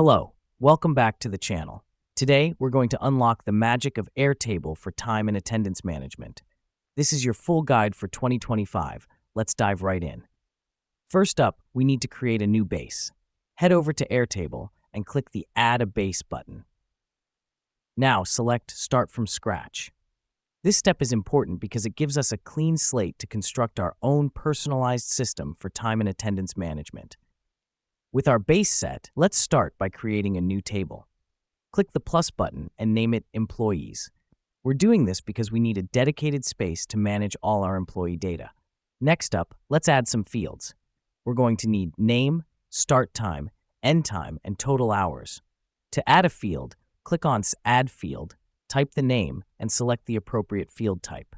Hello, welcome back to the channel. Today, we're going to unlock the magic of Airtable for time and attendance management. This is your full guide for 2025. Let's dive right in. First up, we need to create a new base. Head over to Airtable and click the Add a Base button. Now, select Start from Scratch. This step is important because it gives us a clean slate to construct our own personalized system for time and attendance management. With our base set, let's start by creating a new table. Click the plus button and name it Employees. We're doing this because we need a dedicated space to manage all our employee data. Next up, let's add some fields. We're going to need name, start time, end time, and total hours. To add a field, click on Add Field, type the name, and select the appropriate field type.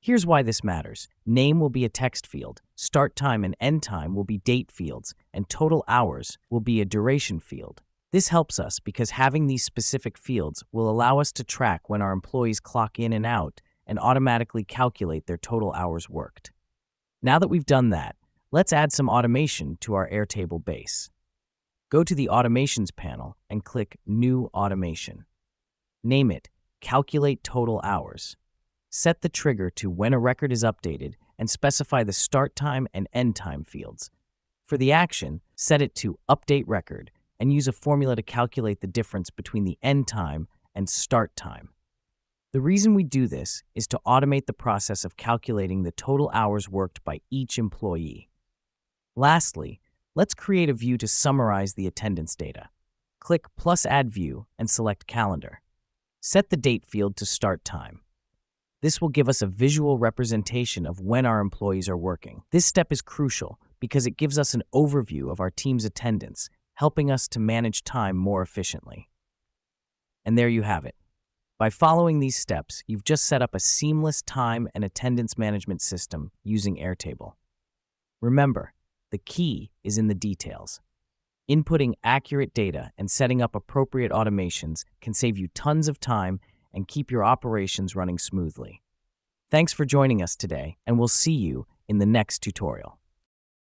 Here's why this matters. Name will be a text field, start time and end time will be date fields, and total hours will be a duration field. This helps us because having these specific fields will allow us to track when our employees clock in and out and automatically calculate their total hours worked. Now that we've done that, let's add some automation to our Airtable base. Go to the Automations panel and click New Automation. Name it Calculate Total Hours. Set the trigger to when a record is updated and specify the start time and end time fields. For the action, set it to Update Record and use a formula to calculate the difference between the end time and start time. The reason we do this is to automate the process of calculating the total hours worked by each employee. Lastly, let's create a view to summarize the attendance data. Click plus Add View and select Calendar. Set the date field to start time. This will give us a visual representation of when our employees are working. This step is crucial because it gives us an overview of our team's attendance, helping us to manage time more efficiently. And there you have it. By following these steps, you've just set up a seamless time and attendance management system using Airtable. Remember, the key is in the details. Inputting accurate data and setting up appropriate automations can save you tons of time and keep your operations running smoothly. Thanks for joining us today, and we'll see you in the next tutorial.